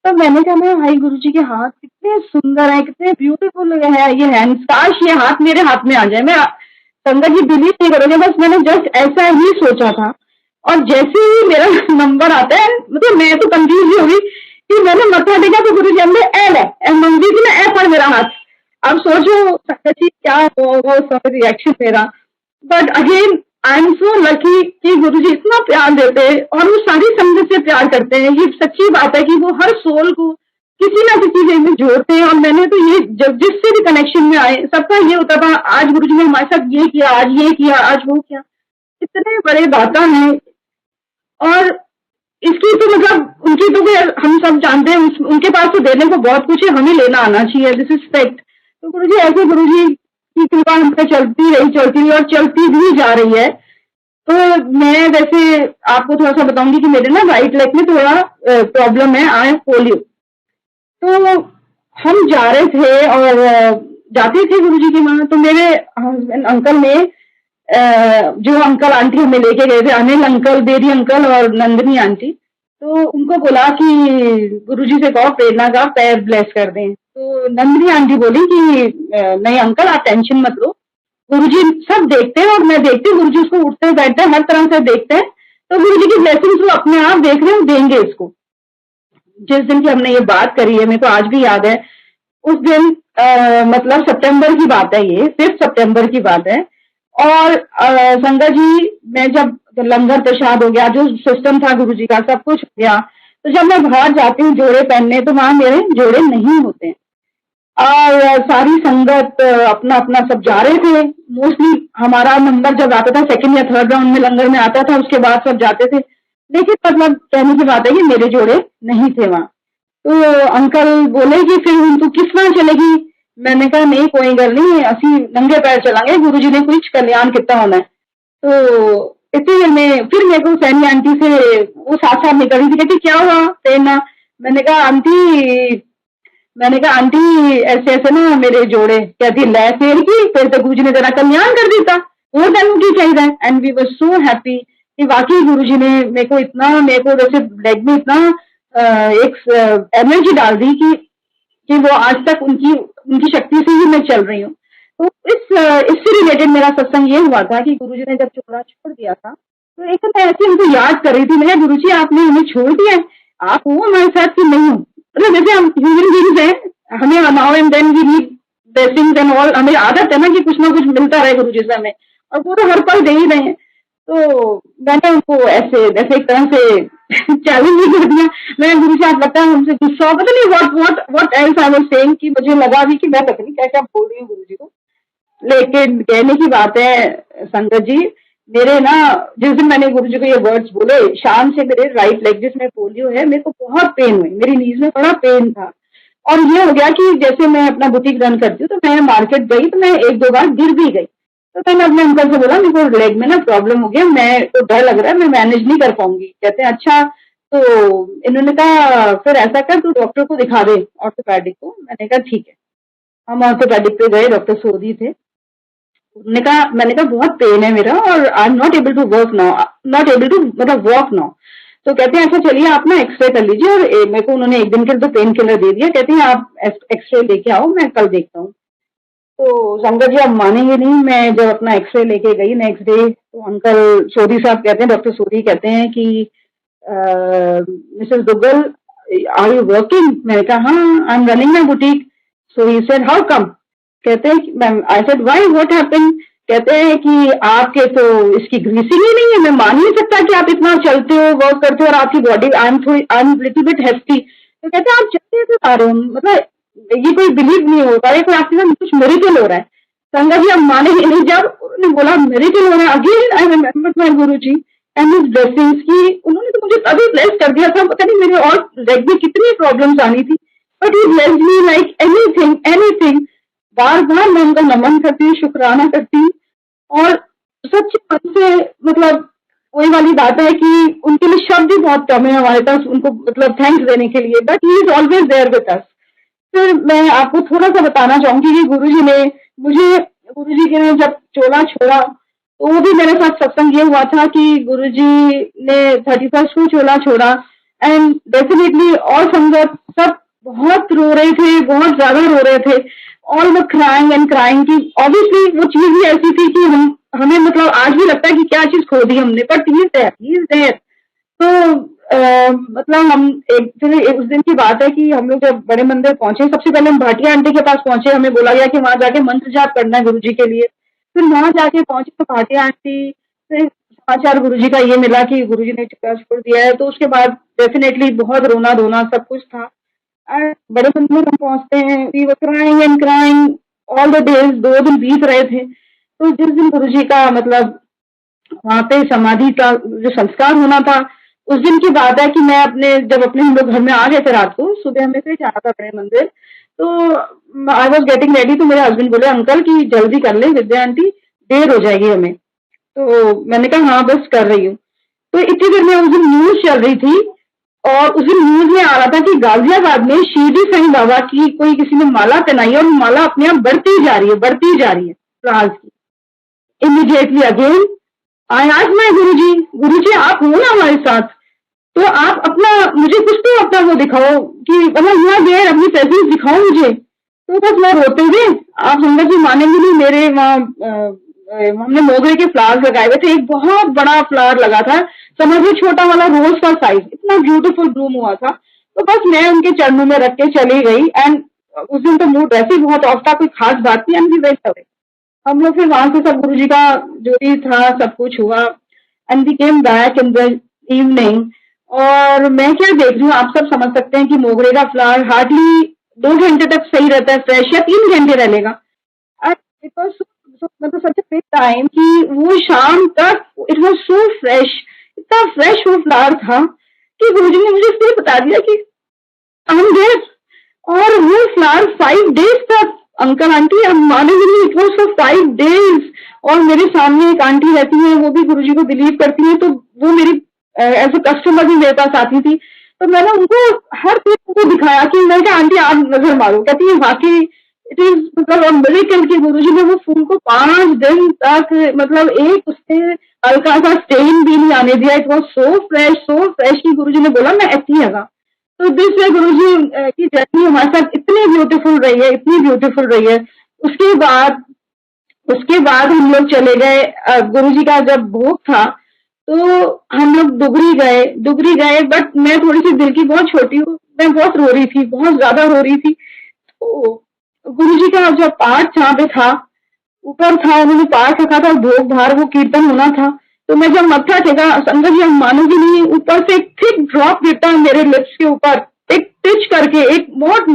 तो मैंने कहा मैं भाई गुरुजी के हाथ कितने सुंदर है, कितने ब्यूटीफुल है ये हैंड्स, काश ये हाथ मेरे हाथ में आ जाए। मैं संगत जी बिलीव नहीं करोगे, बस मैंने जस्ट ऐसा ही सोचा था। और जैसे ही मेरा नंबर आता है, मतलब मैं तो कंफ्यूज हो गई कि मैंने मत्था टेका तो गुरु जी हमने एल है, मंगती थी ना, ए पर मेरा हाथ। अब सोचो संगत जी क्या वो सब रिएक्शन मेरा। But again I am so lucky कि गुरु जी इतना प्यार देते हैं और वो सारी संगत से प्यार करते हैं। ये सच्ची बात है कि वो हर सोल को किसी ना किसी वे में जोड़ते हैं। और मैंने तो ये जब जिससे भी कनेक्शन में आए सबका ये होता था, आज गुरु जी ने हमारे साथ ये किया, आज ये किया, आज वो किया। इतने बड़े दाता हैं। और इसकी तो मतलब उनकी तो फिर हम सब जानते हैं, उनके पास तो देने को बहुत कुछ है, हमें लेना आना चाहिए, दिस इज फैक्ट। तो गुरु जी ऐसे गुरु जी की कृपा हम पे चलती रही और चलती भी जा रही है। तो मैं वैसे आपको थोड़ा सा बताऊंगी कि मेरे ना राइट लेग में थोड़ा प्रॉब्लम है, आई पोलियो। तो हम जा रहे थे और जाते थे गुरु जी के वहां, तो मेरे हस्बैंड अंकल ने जो अंकल आंटी हमें लेके गए थे, अनिल अंकल, बेरी अंकल और नंदनी आंटी, तो उनको बोला कि गुरुजी से कहो प्रेरणा का पैर ब्लेस कर दें। तो नंदनी आंटी बोली कि नहीं अंकल आप टेंशन मत लो, गुरुजी सब देखते हैं और मैं देखती हूँ, गुरुजी उसको उठते बैठते हर तरह से देखते हैं, तो गुरुजी की ब्लेसिंग्स वो अपने आप देख रहे हैं, देंगे इसको। जिस दिन की हमने ये बात करी है, मेरे को आज भी याद है, उस दिन मतलब सितंबर की बात है, ये 5 सितंबर की बात है। और संगत जी मैं जब लंगर प्रसाद हो गया, जो सिस्टम था गुरु जी का सब कुछ हो गया, तो जब मैं बाहर जाती हूँ जोड़े पहनने, तो वहां मेरे जोड़े नहीं होते हैं। और सारी संगत अपना अपना सब जा रहे थे। मोस्टली हमारा नंबर जब आता था सेकंड या थर्ड राउंड में लंगर में आता था, उसके बाद सब जाते थे। लेकिन मतलब कहने की बात है कि मेरे जोड़े नहीं थे वहां। तो अंकल बोले कि फिर तू किस तरह चलेगी। मैंने कहा नहीं कोई गल नहीं, असी नंगे पैर चलांगे, गुरु जी ने कुछ कल्याण किता होना है। तो इतने में फिर मेरे को सैनी आंटी से वो साथ साथ निकल रही थी, कहती क्या हुआ प्रेरणा। मैंने कहा आंटी ऐसे ऐसे ना मेरे जोड़े। कहती लै फिर की, फिर तो गुरु जी ने तेरा कल्याण कर दिता, और तेन की चाहिए। And we were so happy कि वाकई गुरु जी ने मेरे को वैसे लेग में इतना एक एनर्जी डाल दी कि वो आज तक उनकी शक्ति से ही मैं चल रही हूँ। तो इससे रिलेटेड मेरा सत्संग ये हुआ था कि गुरुजी ने जब चोला छोड़ दिया था, तो एक मैं ऐसे उनको याद कर रही थी, मैं गुरुजी आपने हमें छोड़ दिया है, आप हो हमारे साथ कि नहीं हो। मतलब जैसे हम ह्यूमन बीइंग्स हैं, हमें now and then we need blessings and all, हमें आदत है ना कि कुछ ना कुछ मिलता रहे गुरुजी से हमें, और वो तो हर पल दे ही रहे हैं। तो मैंने उनको ऐसे एक तरह से चैलेंज ही कर दिया। मैं गुरु जी आप लगता है हमसे गुस्सा, पता नहीं what else I was saying, कि मुझे लगा भी कि मैं पता नहीं क्या क्या बोल रही हूँ गुरु जी को। लेकिन कहने की बात है संगत जी, मेरे ना जिस दिन मैंने गुरु जी को ये वर्ड्स बोले, शाम से मेरे राइट लेग जिसमें पोलियो है, मेरे को बहुत पेन हुई, मेरी नीज में बड़ा पेन था। और ये हो गया कि जैसे मैं अपना बुटीक रन करती हूँ, तो मैं मार्केट गई तो मैं 1-2 बार गिर भी गई। तो मैंने अपने अंकल से बोला मेरे को लेग में ना प्रॉब्लम हो गया, मैं तो डर लग रहा है, मैं मैनेज नहीं कर पाऊंगी। कहते हैं अच्छा। तो इन्होंने कहा फिर ऐसा कर तू डॉक्टर को दिखा दे, ऑर्थोपेडिक को। मैंने कहा ठीक है। हम ऑर्थोपेडिक पे गए, डॉक्टर सोदी थे। मैंने कहा बहुत पेन है मेरा और I am not able to work now, not able to मतलब वॉक नाउ। तो कहते हैं अच्छा चलिए आप ना एक्सरे कर लीजिए, और मेरे को उन्होंने 1 दिन के लिए तो पेन किलर दे दिया। कहते हैं आप एक्सरे लेके आओ, मैं कल देखता हूँ। तो संगत जी आप मानेंगे नहीं, मैं जब अपना एक्सरे लेके गई नेक्स्ट डे, तो अंकल सोदी साहब कहते हैं, डॉक्टर सोदी कहते हैं कि Mrs Duggal are you working. मैंने कहा हाँ I am running my boutique. So he said how come. कहते हैं ma'am, I said why what happened. कहते हैं कि आपके तो इसकी ग्रीसिंग ही नहीं है, मैं मान नहीं सकता कि आप इतना चलते हो, वर्क करते हो, और आपकी body I am little bit hefty. तो कहते हैं आप चलते तो आ रहे हो, मतलब ये कोई बिलीव नहीं हो पा रहा है, आपके साथ कुछ मेरिकल हो रहा है। संगत जी आप मानेंगे नहीं, जब उन्होंने बोला मेरिकल हो रहा है, again I remember my Guru ji and his blessings की उन्होंने तो मुझे तभी ब्लेस कर दिया था। पता नहीं मेरे और लेग में कितनी प्रॉब्लम्स आनी थी, but he blessed me like anything. बार बार मैं उनका नमन करती हूँ, शुक्राना करती हूँ, और सच्चे मन से मतलब वही वाली बात है कि उनके लिए शब्द ही बहुत कम है हमारे पास उनको मतलब थैंक्स देने के लिए, but he is always there with us. फिर मैं आपको थोड़ा सा बताना चाहूंगी कि गुरुजी ने जब चोला छोड़ा, तो वो भी मेरे साथ सत्संग ये हुआ था कि गुरुजी ने 31st को चोला छोड़ा। एंड डेफिनेटली और संगत सब बहुत रो रहे थे, बहुत ज्यादा रो रहे थे, all were crying and crying. की ऑब्वियसली वो चीज ही ऐसी थी कि हम हमें मतलब आज भी लगता है कि क्या चीज खो दी हमने, बट ही इज देयर। तो मतलब हम उस दिन की बात है कि हम लोग जब बड़े मंदिर पहुंचे, सबसे पहले हम भाटिया आंटी के पास पहुंचे, हमें बोला गया कि वहां जाके मंत्र जाप करना है गुरुजी के लिए। फिर वहां जाके पहुंचे तो भाटिया आंटी से समाचार गुरुजी का ये मिला कि गुरुजी ने टिक्का छोड़ दिया है, तो उसके बाद डेफिनेटली बहुत रोना धोना सब कुछ था। बड़े मंदिर हम पहुंचते हैं, we were crying and crying all the days, 2 दिन बीत रहे थे। तो जिस दिन गुरुजी का मतलब वहां पे समाधि का जो संस्कार होना था, उस दिन की बात है कि मैं जब अपने हम लोग घर में आ गए थे रात को, सुबह हमें फिर जाना था बड़े मंदिर। तो आई वॉज गेटिंग रेडी, तो मेरे हस्बैंड बोले अंकल की जल्दी कर ले विद्या आंटी, देर हो जाएगी हमें। तो मैंने कहा हाँ बस कर रही हूँ। तो इतनी देर में उस दिन न्यूज चल रही थी, और उस दिन न्यूज में आ रहा था कि गाजियाबाद में शिरडी साईं बाबा की कोई किसी ने माला पहनाई है, और माला अपने आप बढ़ती जा रही है, बढ़ती जा रही है फ्लावर्स की। Immediately again I asked my Guruji, Guruji आप हो ना हमारे साथ, तो आप अपना मुझे कुछ तो अपना वो दिखाओ कि मतलब यहाँ देर अपनी प्रेजेंस दिखाओ मुझे। तो बस मैं रोते हुए, आप संगत जी मानेंगे नहीं, मेरे वहाँ हमने मोगरे के फ्लावर्स लगाए हुए थे, एक बहुत बड़ा फ्लावर लगा था, समझिए छोटा वाला रोज का साइज, इतना ब्यूटीफुल ब्लूम हुआ था। तो बस मैं उनके चरणों में रख के चली गई, एंड उस दिन तो मूड वैसे ही बहुत ऑफ था, कोई खास बात नहीं, एंड वी वेंट अवे। हम लोग फिर वहां से सब गुरुजी का जो भी था सब कुछ हुआ, and we came back in the evening. और मैं क्या देख रही हूँ, आप सब समझ सकते हैं कि मोगरे का फ्लावर हार्डली 2 घंटे तक सही रहता है फ्रेश, या 3 घंटे रहेगा। इट वॉज मतलब सच ए बिग टाइम कि वो शाम तक इट वॉज सो फ्रेश, इतना फ्रेश वो फ्लावर था कि गुरुजी ने मुझे फिर बता दिया कि आई एम देयर। और वो फ्लावर 5 डेज तक, अंकल आंटी आप मानेंगे नहीं, इट वॉज फॉर 5 डेज। और मेरे सामने एक आंटी रहती है, वो भी गुरुजी को बिलीव करती है, तो वो मेरी एज ए कस्टमर भी मेरे पास आती थी। तो मैंने उनको हर चीज को दिखाया कि मैं क्या आंटी आप नजर मारो, कहती है वाकई इट इज मतलब मिरेकल कि गुरुजी ने वो फूल को 5 दिन तक मतलब एक उससे हल्का सा स्टेन भी नहीं आने दिया। इट वॉज सो फ्रेश कि गुरुजी ने बोला मैं ऐसी हैगा। तो दिस वे गुरुजी की जर्नी हमारे साथ इतनी ब्यूटीफुल रही है, इतनी ब्यूटीफुल रही है। उसके बाद उसके बाद हम लोग चले गए, गुरुजी का जब भोग था तो हम लोग दुगरी गए, बट मैं थोड़ी सी दिल की बहुत छोटी हूँ, मैं बहुत रो रही थी, बहुत ज्यादा रो रही थी। तो गुरुजी का जो पाठ जहाँ पे था, ऊपर था, उन्होंने पाठ रखा था, भोग बाहर वो कीर्तन होना था। तो मैं जब मत्था टेका, संगत जी हम मानोगे नहीं, ऊपर से एक थिक ड्रॉप गिरता है मेरे लिप्स के ऊपर, एक टिच करके, एक बहुत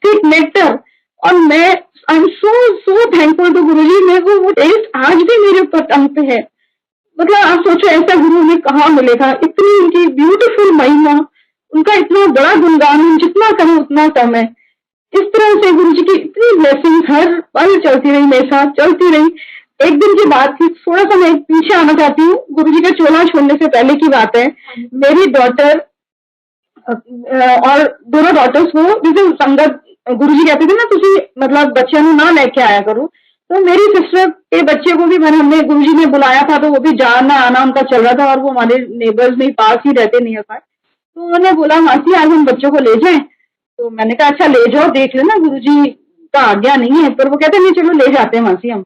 थिक नेक्टर। और मैं I am so thankful to Guruji, मेरे को वो टेस्ट आज भी मेरे ऊपर टंग पे है। मतलब आप सोचो ऐसा गुरु हमें कहाँ मिलेगा, इतनी उनकी ब्यूटीफुल महिमा, उनका इतना बड़ा गुणगान, हम जितना करें उतना कम है। इस तरह से गुरु जी की इतनी ब्लेसिंग हर पल चलती रही, मेरे साथ चलती रही। एक दिन की बात थी, थोड़ा सा मैं पीछे आना चाहती हूँ, गुरु जी का चोला छोड़ने से पहले की बात है। मेरी डॉटर और दोनों डॉटर्स को जैसे संगत गुरु जी कहते थे ना, तुझे मतलब बच्चे ना लेके आया करो। तो मेरी सिस्टर के बच्चे को भी हमने गुरु जी ने बुलाया था, तो वो भी जाना आना उनका चल रहा था, और वो हमारे नेबर्स में पास ही रहते नहीं होता। तो उन्होंने बोला मासी आज हम बच्चों को ले जाएं। तो मैंने कहा अच्छा ले जाओ, देख लेना, गुरुजी का आज्ञा नहीं है। पर वो कहते नहीं चलो ले जाते हैं मासी हम।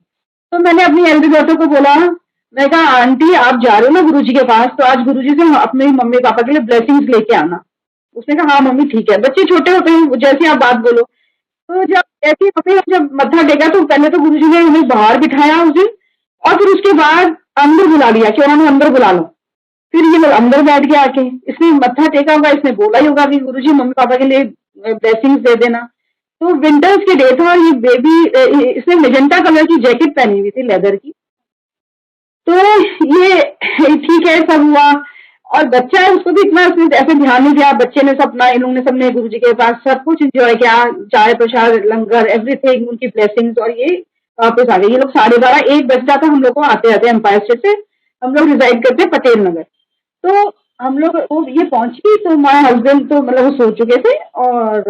तो मैंने अपनी एल्डर डॉटर को बोला, मैं कहा आंटी आप जा रहे हो ना गुरुजी के पास, तो आज गुरुजी से अपने मम्मी पापा के लिए ब्लेसिंग्स लेके आना। उसने कहा हाँ मम्मी ठीक है, बच्चे छोटे होते हैं जैसे आप बात बोलो। तो जब ऐसी मम्मी जब मत्था टेका, तो पहले तो गुरुजी ने हमें बाहर बिठाया उस दिन, और फिर उसके बाद अंदर बुला लिया कि उन्होंने अंदर बुला लो। फिर ये लोग अंदर बैठ गया आके, इसने मत्था टेका होगा, इसने बोला ही होगा कि गुरुजी मम्मी पापा के लिए ब्लेसिंग्स दे देना। तो विंटर्स के डे था, और ये बेबी इसने मेजेंटा कलर की जैकेट पहनी हुई थी लेदर की। तो ये ठीक है सब हुआ, और बच्चा है उसको भी इतना उसने ऐसे ध्यान नहीं दिया। बच्चे ने सब इन लोगों ने सबने गुरुजी के पास सब कुछ एंजॉय किया, चाय प्रसाद लंगर एवरीथिंग, उनकी ब्लेसिंग्स। और ये वापस आ गए, ये लोग 12:30 1 बज जाता हम लोग को आते आते एम्पायर स्टेट से। हम लोग रिजाइड करते हैं पटेल नगर। तो हम लोग वो ये पहुंची, तो हमारे हस्बैंड तो मतलब वो सो चुके थे, और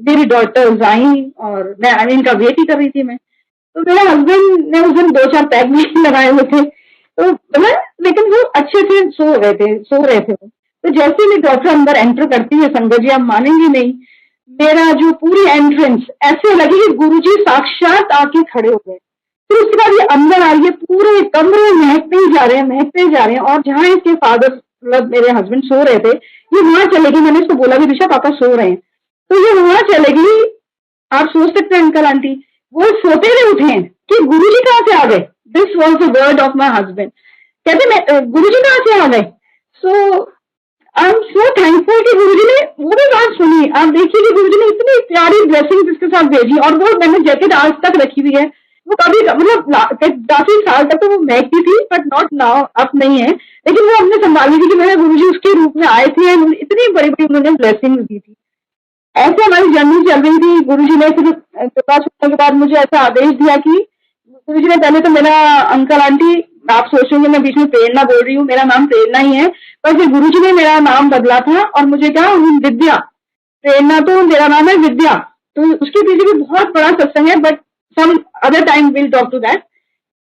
मेरी डॉटर्स आई, और मैं इनका वेट ही कर रही थी मैं। तो मेरे हस्बैंड ने उस दिन 2-4 पैक भी लगाए हुए थे, तो मतलब लेकिन वो अच्छे से सो रहे थे। तो जैसे ही मेरी डॉटर अंदर एंटर करती है, संगत जी आप मानेंगे नहीं, मेरा जो पूरी एंट्रेंस ऐसे लगी कि गुरुजी साक्षात आके खड़े हो गए। फिर उसके बाद ये अंदर आई है, पूरे कमरे महकते ही जा रहे हैं, महकते ही जा रहे हैं, और जहाँ इसके फादर मतलब मेरे हस्बैंड सो रहे थे, ये वहां चले गई। मैंने इसको बोला भी दिशा पापा सो रहे हैं, तो ये वहां चले गई। आप सोच सकते हैं अंकल आंटी, वो सोते हुए उठे हैं कि गुरुजी कहाँ से आ गए। This was the word of my husband. कहते मैं गुरुजी कहाँ से आ गए। सो आई एम सो थैंकफुल कि गुरुजी ने वो भी बात सुनी। आप देखिए कि गुरुजी ने इतनी प्यारी ब्लेसिंग इसके साथ भेजी, और वो मैंने जैकेट आज तक रखी हुई है। वो कभी मतलब काफी साल तक तो वो महकती थी, बट नॉट नाउ, अब नहीं है, लेकिन वो हमने संभाली थी कि मेरे गुरुजी उसके रूप में आए थे, इतनी बड़ी बड़ी उन्होंने ब्लेसिंग दी थी। ऐसे हमारी जर्नी चल रही थी। गुरुजी ने फिर प्रकाश होने के बाद मुझे ऐसा आदेश दिया कि गुरुजी ने पहले तो मेरा अंकल आंटी, आप सोचेंगे मैं बीच में प्रेरणा बोल रही हूँ, मेरा नाम प्रेरणा ही है, पर फिर गुरुजी ने मेरा नाम बदला था और मुझे क्या विद्या, प्रेरणा तो मेरा नाम है विद्या। तो उसके पीछे भी बहुत बड़ा सत्संग है, but some other time will talk to that.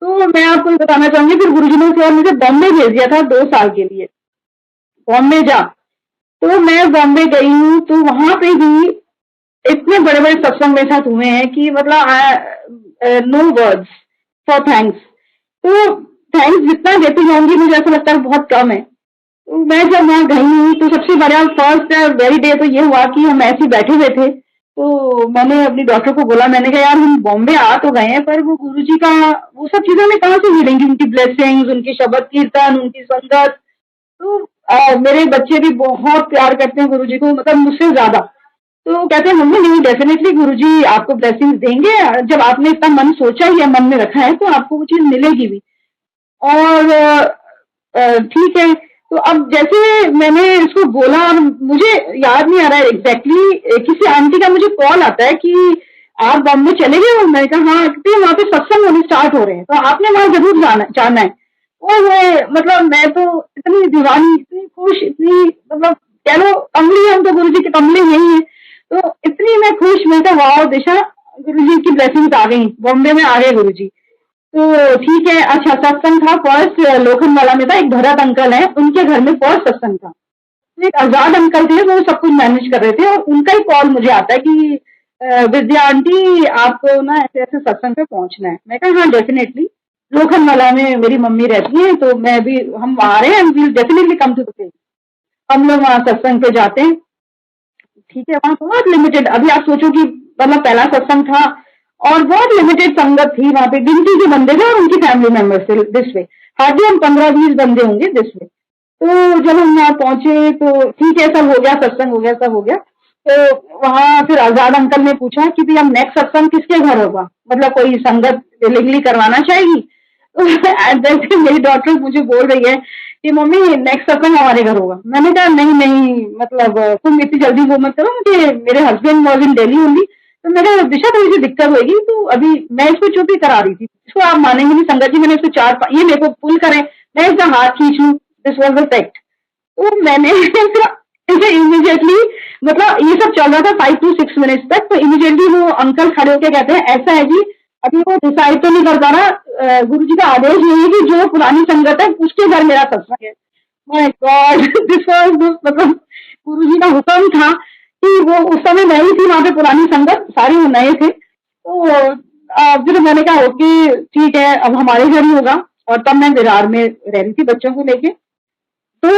तो मैं आपको बताना चाहूंगी, फिर गुरुजी ने फिर मुझे बॉम्बे भेज दिया था 2 साल के लिए। बॉम्बे जा, तो मैं बॉम्बे गई हूँ, तो वहां पे भी इतने बड़े बड़े सत्संग मेरे साथ हुए हैं कि मतलब नो वर्ड्स फॉर थैंक्स। तो थैंक्स जितना देती जाऊंगी मुझे ऐसा लगता है बहुत कम है। तो मैं जब वहां गई हूँ, तो सबसे बड़ा फर्स्ट वेरी डे तो ये हुआ कि हम ऐसे ही बैठे हुए थे। तो मैंने अपनी डॉक्टर को बोला, मैंने कहा यार हम बॉम्बे आ तो गए हैं, पर वो गुरुजी का वो सब चीजें हमें कहाँ से मिलेंगी, उनकी ब्लेसिंग्स, उनकी शब्द कीर्तन, उनकी संगत। तो मेरे बच्चे भी बहुत प्यार करते हैं गुरुजी को, मतलब मुझसे ज्यादा। तो कहते हैं मम्मी नहीं, डेफिनेटली गुरुजी आपको ब्लेसिंग्स देंगे, जब आपने इतना मन सोचा ही है, मन में रखा है, तो आपको वो चीज मिलेगी भी। और ठीक है। तो अब जैसे मैंने इसको बोला, और मुझे याद नहीं आ रहा है एग्जैक्टली, किसी आंटी का मुझे कॉल आता है कि आप बॉम्बे चले गए हो। मैंने कहा हाँ, क्योंकि वहाँ पे सत्संग होने स्टार्ट हो रहे हैं, तो आपने वहां जरूर जाना है। और वो मतलब मैं तो इतनी दीवानी, इतनी खुश, इतनी मतलब कह लो कमली, हम तो गुरु जी के कमले यही है। तो इतनी मैं खुश, मैं कहा वाह दिशा, गुरु जी की ब्लेसिंग्स आ गई, बॉम्बे में आ गए गुरु जी। तो ठीक है। अच्छा, सत्संग था फर्स्ट लोखंडवाला में था, एक भरत अंकल है, उनके घर में फर्स्ट सत्संग था। तो एक आजाद अंकल थे, वो सब कुछ मैनेज कर रहे थे, और उनका ही कॉल मुझे आता है कि विद्या आंटी आपको ना ऐसे ऐसे सत्संग पे पहुंचना है। मैं कहा हाँ डेफिनेटली, लोखंडवाला में मेरी मम्मी रहती है, तो मैं भी, हम आ रहे हैं, will definitely come to the place. हम लोग वहाँ सत्संग पे जाते हैं। ठीक है, वहाँ बहुत लिमिटेड, अभी आप सोचो कि मतलब पहला सत्संग था और बहुत लिमिटेड संगत थी वहाँ पे, गिनती के बंदे थे और उनकी फैमिली मेंबर्स थे दिस वे, हार्डली हम 15-20 बंदे होंगे दिस वे। तो जब हम वहाँ पहुंचे तो ठीक है, सब हो गया, सत्संग हो गया, सब हो गया। तो वहाँ फिर आजाद अंकल ने पूछा कि भाई हम नेक्स्ट सत्संग किसके घर होगा, मतलब कोई संगत विलिंगली करवाना चाहेगी। तो एट दैट टाइम मेरी डॉटर मुझे बोल रही है कि मम्मी नेक्स्ट सत्संग हमारे घर होगा। मैंने कहा नहीं नहीं, मतलब तुम इतनी जल्दी वो मत करो, मुझे मेरे हस्बैंड वॉज इन दिल्ली होंगी, तो मेरे दिशा थोड़ी सी दिक्कत होगी। तो अभी मैं इसको चुप ही करा रही थी, इसको आप मानेंगे नहीं संगत जी, मैंने इसको ये मेरे को पुल करें, मैं इसका हाथ खींच लूं, दिस वॉज द फैक्ट। तो मैंने फिर इमीडिएटली, मतलब ये सब चल रहा था 5 to 6 मिनट्स तक, तो इमीडिएटली वो अंकल खड़े होके कहते हैं ऐसा है जी, अभी वो डिसाइड तो नहीं कर पा रहा, गुरु जी का आदेश यही है कि जो पुरानी संगत है उसके घर मेरा सत्संग है। माय गॉड, दिस वाज, मतलब गुरु जी का हुक्म था कि वो उस समय नई थी वहां पे, पुरानी संगत सारी वो नए थे। तो फिर मैंने कहा ओके ठीक है, अब हमारे घर ही होगा। और तब मैं विरार में रह रही थी बच्चों को लेके। तो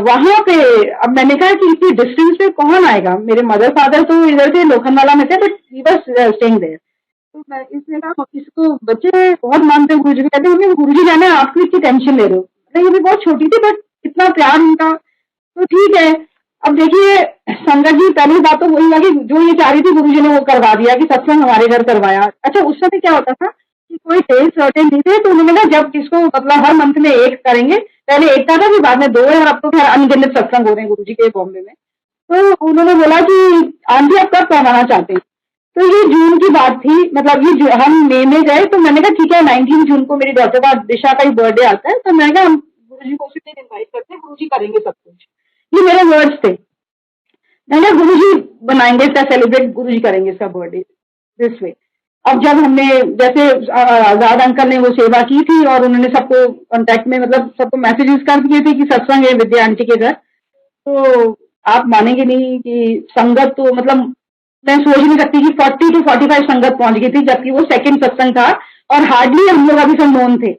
वहां पे अब मैंने कहा कि इतनी डिस्टेंस पे कौन आएगा, मेरे मदर फादर तो इधर थे लोखंडवाला में थे, but he was staying there. तो मैं इसने कहा इसको, बच्चे बहुत मानते हैं गुरुजी को, कहते हैं गुरुजी जाने, आपकी इतनी टेंशन ले रहे हो। अरे ये भी बहुत छोटी थी, बट इतना प्यार उनका। तो ठीक है। अब देखिए संगत जी, पहली बात तो वही है कि जो ये चाह रही थी गुरुजी ने वो करवा दिया कि सत्संग हमारे घर करवाया। अच्छा, उस समय क्या होता था कि कोई डेट सर्टेन नहीं थे, तो उन्होंने कहा जब किसको, मतलब हर मंथ में एक करेंगे, पहले एक था फिर बाद में 2 है, और अब तो खैर अनगिनत सत्संग हो रहे हैं गुरुजी के बॉम्बे में। तो उन्होंने बोला कि आंटी आप कब करवाना चाहते हैं। तो ये जून की बात थी, मतलब ये हम मई में गए, तो मैंने कहा ठीक है 19 जून को मेरी डॉटर का, दिशा का ही बर्थडे आता है, तो मैंने कहा हम गुरुजी को उसी दिन इनवाइट करते हैं, गुरुजी करेंगे सब कुछ। ये मेरे वर्ड्स थे। मैंने कहा गुरुजी बनाएंगे इसका सेलिब्रेट, गुरुजी करेंगे इसका बर्थडे दिस वे। अब जब हमने, जैसे आजाद अंकल ने वो सेवा की थी और उन्होंने सबको कांटेक्ट में, मतलब सबको मैसेजेस कर दिए थे कि सत्संग है विद्या आंटी के घर। तो आप मानेंगे नहीं कि संगत तो, मतलब मैं सोच नहीं सकती कि 40 to 45 संगत पहुंच गई थी, जबकि वो सेकंड सत्संग था और हार्डली हम लोग अभी सब नोन थे।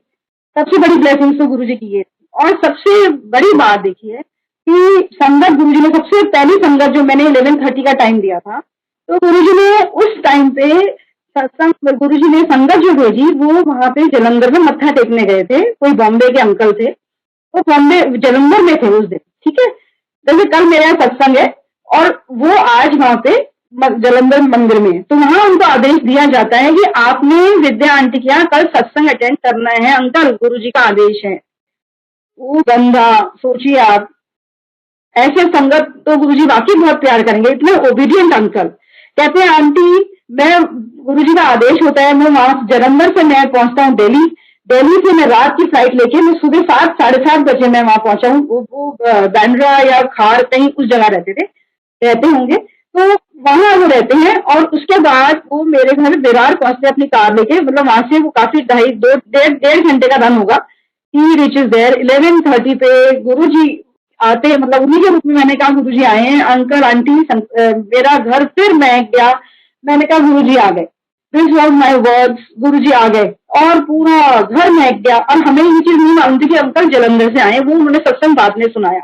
सबसे बड़ी ब्लेसिंग्स तो गुरुजी की ये थी। और सबसे बड़ी बात देखिए कि संगत गुरुजी ने, सबसे पहली संगत जो मैंने 11:30 का टाइम दिया था, तो गुरुजी ने उस टाइम पे सत्संग, गुरुजी ने संगत जो भेजी वो वहां पे जलंधर में मत्था टेकने गए थे, कोई बॉम्बे के अंकल थे, वो बॉम्बे जलंधर में थे उस दिन, ठीक है। जैसे कल मेरा यहाँ सत्संग है और वो आज वहां पे जलंधर मंदिर में है, तो वहां उनको आदेश दिया जाता है कि आपने विद्या आंटी के यहाँ कल सत्संग अटेंड करना है अंकल, गुरुजी का आदेश है। वो बंदा, सोचिए आप, ऐसे संगत तो गुरुजी वाकई बहुत प्यार करेंगे, इतने ओबीडियंट अंकल। कहते हैं आंटी, मैं, गुरुजी का आदेश होता है, मैं वहां जलंधर से मैं पहुंचता हूँ दिल्ली, दिल्ली से मैं रात की फ्लाइट लेके मैं सुबह 7, 7:30 बजे मैं वहां पहुंचा हूँ। वो बांद्रा या खार कहीं उस जगह रहते होंगे, तो वहां वो रहते हैं। और उसके बाद वो मेरे घर विरार पहुंचते अपनी कार लेके, मतलब वहां से वो काफी 2.5 घंटे का रन होगा। ही रीचेज देयर 11:30 पे। गुरुजी आते, मतलब उन्हीं के रूप में मैंने कहा गुरुजी आए हैं, अंकल आंटी मेरा घर, फिर मैं गया, मैंने कहा गुरुजी आ गए, दिस वॉज माई वर्ड्स, गुरुजी आ गए और पूरा घर महक गया। और हमें ये चीज नहीं मालूम थी कि अंकल जलंधर से आए, वो उन्होंने सत्संग बाद में सुनाया।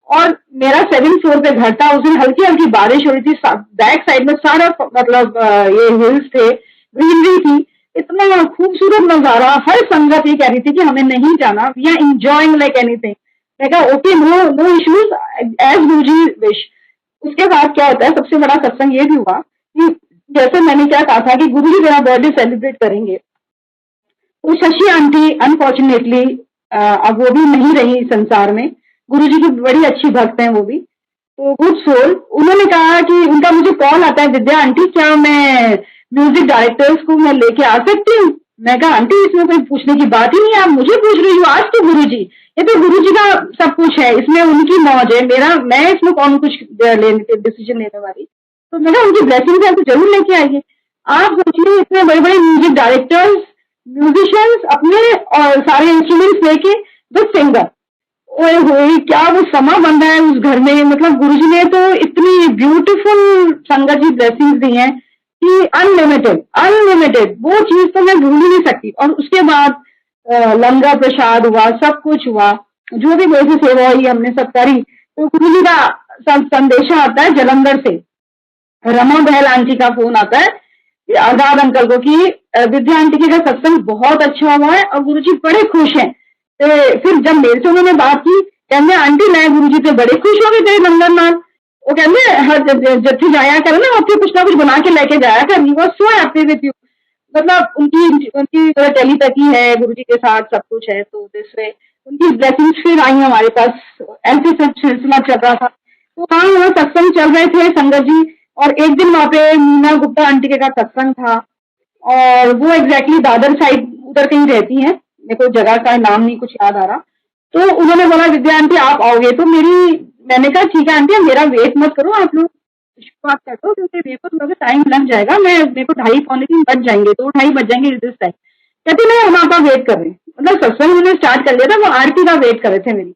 और मेरा 7th फ्लोर पे घर था, उस दिन हल्की हल्की बारिश हो रही थी, बैक साइड में सारा मतलब ये हिल्स थे, ग्रीनरी थी, इतना खूबसूरत नजारा। हर संगत ये कह रही थी कि हमें नहीं जाना, we are enjoying like anything. मैं कहा okay, no no issues, as Guruji wish. उसके बाद क्या होता है, सबसे बड़ा सत्संग ये भी हुआ कि जैसे मैंने क्या कहा था कि गुरुजी मेरा बर्थडे सेलिब्रेट करेंगे, तो शशि आंटी अनफॉर्चुनेटली अब वो भी नहीं रही संसार में। गुरुजी की बड़ी अच्छी भक्त हैं वो भी, तो गुड सोल। उन्होंने कहा कि उनका मुझे कॉल आता है, विद्या आंटी क्या मैं म्यूजिक डायरेक्टर्स को मैं लेके आ सकती हूँ? मैं कहा आंटी इसमें कोई पूछने की बात ही नहीं है, आप मुझे पूछ रही हो, आज तो गुरुजी, ये तो गुरुजी का सब कुछ है, इसमें उनकी मौज है, मेरा, मैं इसमें कौन कुछ डिसीजन लेने वाली। तो मैंने उनकी ब्लेसिंग है तो जरूर लेके आइए। आप सोचिए, इतने बड़े बड़े म्यूजिक डायरेक्टर्स, म्यूजिशियंस अपने और सारे इंस्ट्रूमेंट्स लेके, विद सिंगर, ओए होए क्या वो समा बन रहा है उस घर में। मतलब गुरुजी ने तो इतनी ब्यूटीफुल संगत जी ब्लेसिंग्स दी हैं कि अनलिमिटेड, अनलिमिटेड, वो चीज तो मैं भूल ही नहीं सकती। और उसके बाद लंगर प्रसाद हुआ, सब कुछ हुआ, जो भी वैसे सेवा हुई हमने सब करी। तो गुरुजी का संदेशा आता है जलंधर से, रमा बहल आंटी का फोन आता है आजाद अंकल को कि विद्या आंटी का सत्संग बहुत अच्छा हुआ है और गुरुजी बड़े खुश हैं। फिर जब मेरे से उन्होंने बात की, कहते आंटी मैं गुरुजी तो बड़े खुश हो गए तेरे लंगर नाल। वो कहते हर जत्थे जाया कर ना, आपके कुछ ना कुछ बना के लेके जाया कर, he was so happy with you. मतलब उनकी उनकी टेलीपैथी है गुरुजी के साथ, सब कुछ है। तो दिस वे उनकी ब्लेसिंग्स फिर आई हमारे पास, ऐसे सब सिलसिला चल रहा था। तो वहाँ सत्संग चल रहे थे संगत जी। और एक दिन वहाँ पे मीना गुप्ता आंटी के का सत्संग था, और वो एग्जैक्टली दादर साइड उधर कहीं रहती हैं, मेरे को जगह का नाम नहीं कुछ याद आ रहा। तो उन्होंने बोला विद्या आंटी आप आओगे, तो मैंने कहा ठीक है आंटी, मेरा वेट मत करो, आप लोग बात कर दो, क्योंकि मेरे को थोड़ा टाइम लग जाएगा, मेरे को 2:30-3 बज जाएंगे, 2-2:30 बज जाएंगे दिस टाइम। कहते नहीं, हम आपका वेट कर रहे हैं। मतलब सत्संग उन्होंने स्टार्ट कर लिया था, वो आरती का वेट कर रहे थे मेरी।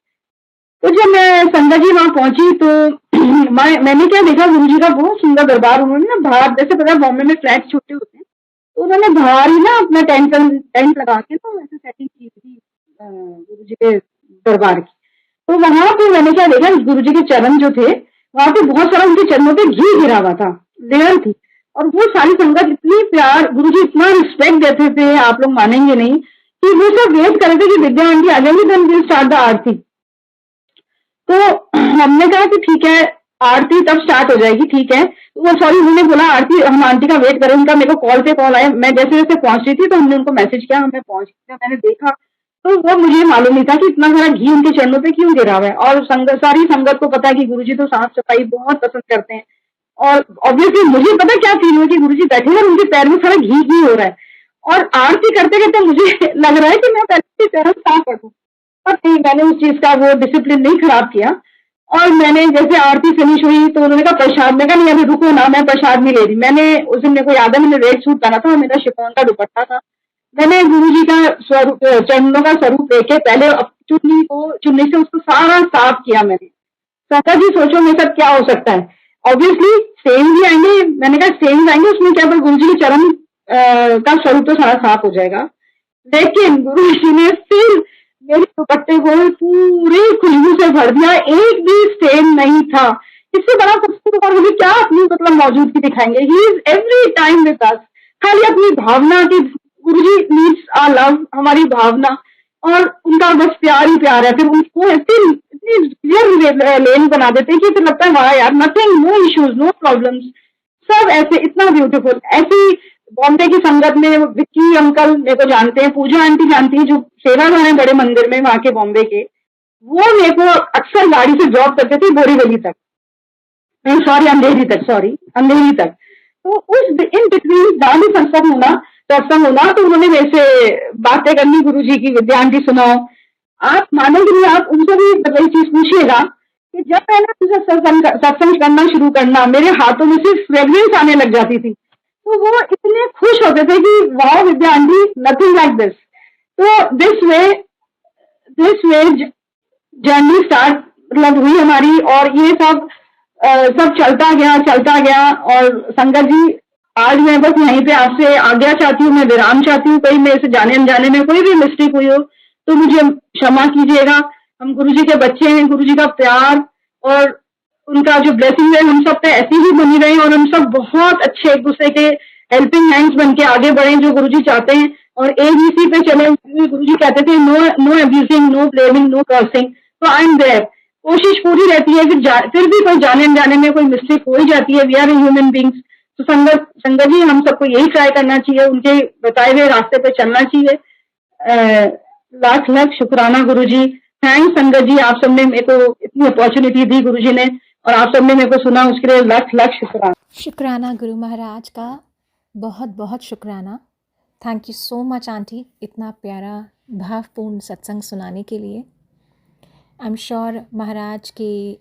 तो जब मैं संगत जी वहां पहुंची तो मैंने क्या देखा, गुरुजी का बहुत सुंदर दरबार। उन्होंने ना बाहर, जैसे पता बॉम्बे में फ्लैट छोटे होते हैं, तो उन्होंने बाहर ही ना अपना टेंट लगा के तो ऐसे सेटिंग की थी गुरुजी के दरबार की। तो वहां पे मैंने क्या देखा, गुरुजी के चरण जो थे, वहां पे बहुत सारा उनके चरणों पे घी गिरा हुआ था, लेयर थी। और वो सारी संगत इतनी प्यार, गुरुजी इतना रिस्पेक्ट देते थे, आप लोग मानेंगे नहीं, कि वो सब वेट कर रहे थे कि विद्या आंटी आ जाएंगी, देन विल स्टार्ट द आरती। तो हमने कहा कि ठीक है, आरती तब स्टार्ट हो जाएगी, ठीक है। तो वो सॉरी, उन्होंने बोला आरती हम आंटी का वेट करें। उनका मेरे को कॉल पे कॉल आया, मैं जैसे जैसे पहुंच रही थी तो हमने उनको मैसेज किया, हमें पहुंच गया। मैंने देखा तो वो मुझे मालूम नहीं था कि इतना सारा घी उनके चरणों पे क्यों गिरा हुआ है। और सारी संगत को पता है कि गुरुजी तो साफ सफाई बहुत पसंद करते हैं। और ऑब्वियसली मुझे पता क्या फील हुआ कि गुरुजी बैठे हैं, उनके पैर में सारा घी घी हो रहा है, और आरती करते करते मुझे लग रहा है कि मैं पहले चरण साफ कर दूं। पर नहीं, मैंने उस चीज का वो डिसिप्लिन नहीं खराब किया। और मैंने जैसे आरती फिनिश हुई तो उन्होंने कहा प्रसाद, मैं कहा नहीं अभी रुको ना, मैं प्रसाद नहीं ले रही। मैंने उस दिन, मेरे को याद है, मैंने रेड सूट पहना था और मेरा शिफॉन का दुपट्टा था। मैंने गुरुजी का स्वरूप, चरणों का स्वरूप लेके पहले चुन्नी से उसको सारा साफ किया मैंने। संगत जी सोचो मेरे साथ क्या हो सकता है। ऑब्वियसली सेम भी आएंगे, मैंने कहा सेम आएंगे, उसमें क्या, गुरुजी के चरण का स्वरूप तो सारा साफ हो जाएगा। लेकिन गुरुजी ने फिर मेरे दुपट्टे को पूरी खुशबू से भर दिया, एक भी स्टेन नहीं था। इससे बड़ा खूबसूरत और मुझे क्या अपनी मतलब मौजूदगी दिखाएंगे। He is every time with us. खाली अपनी भावना की, गुरुजी नीड्स आवर लव, हमारी भावना, और उनका बस प्यार ही प्यार है। फिर उनको इतनी क्लियर लेन बना देते हैं कि फिर लगता है वाह यार, nothing, no issues, no problems, सब ऐसे इतना ब्यूटीफुल। ऐसी बॉम्बे की संगत में विक्की अंकल मेरे को जानते हैं, पूजा आंटी जानती है जो सेवाधार है बड़े मंदिर में वहां के बॉम्बे के, वो मेरे को अक्सर गाड़ी से ड्रॉप करते थे बोरीवली तक, नहीं सॉरी अंधेरी तक, सॉरी अंधेरी तक। तो उस इन बिटवीन जहाँ भी सत्संग होना तो उन्होंने मेरे से बातें करनी, गुरुजी की विद्या आंटी सुनाओ। आप मानेंगे नहीं, आप उनसे भी मतलब ये चीज पूछिएगा कि जब मैंने उनसे सत्संग करना शुरू करना, मेरे हाथों में सिर्फ फ्रेग्रेंस आने लग जाती थी, तो वो इतने खुश होते थे कि wow Vidya aunty, nothing like this. तो दिस वे जर्नी स्टार्ट मतलब हुई हमारी, और ये सब चलता गया। और संगत जी, आज मैं बस यहीं पे आपसे आज्ञा चाहती हूँ, मैं विराम चाहती हूँ। कहीं मेरे से जाने अनजाने में कोई भी मिस्टेक हुई हो तो मुझे क्षमा कीजिएगा। हम गुरु जी के बच्चे हैं, गुरु जी का प्यार और उनका जो ब्लेसिंग है हम सब पे ऐसी ही बनी रहे, और हम सब बहुत अच्छे एक दूसरे के हेल्पिंग हैंड्स बन के आगे बढ़े जो गुरु जी चाहते हैं। और एबीसी पे चले, गुरु जी कहते थे no no abusing, no blaming, no cursing. तो आई एम देयर, कोशिश पूरी रहती है, फिर भी कोई जाने अनजाने में कोई मिस्टेक हो ही जाती है। We are human beings. तो संगत जी, हम सबको यही ट्राई करना चाहिए, उनके बताए हुए रास्ते पे चलना चाहिए। लाख लाख शुक्राना गुरु जी। थैंक्स संगत जी, आप सबने मेरे को इतनी अपॉर्चुनिटी दी गुरु जी ने, और आप सबने मेरे को सुना, उसके लिए लाख लाख शुक्राना। शुक्राना गुरु महाराज का, बहुत बहुत शुक्राना। Thank you so much aunty, इतना प्यारा भावपूर्ण सत्संग सुनाने के लिए। आई एम श्योर महाराज की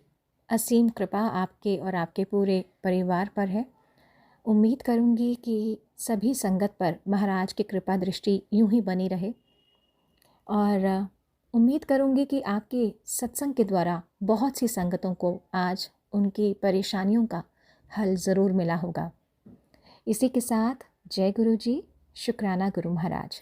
असीम कृपा आपके और आपके पूरे परिवार पर है। उम्मीद करूंगी कि सभी संगत पर महाराज की कृपा दृष्टि यूं ही बनी रहे, और उम्मीद करूंगी कि आपके सत्संग के द्वारा बहुत सी संगतों को आज उनकी परेशानियों का हल ज़रूर मिला होगा। इसी के साथ जय गुरु जी, शुक्राना गुरु महाराज।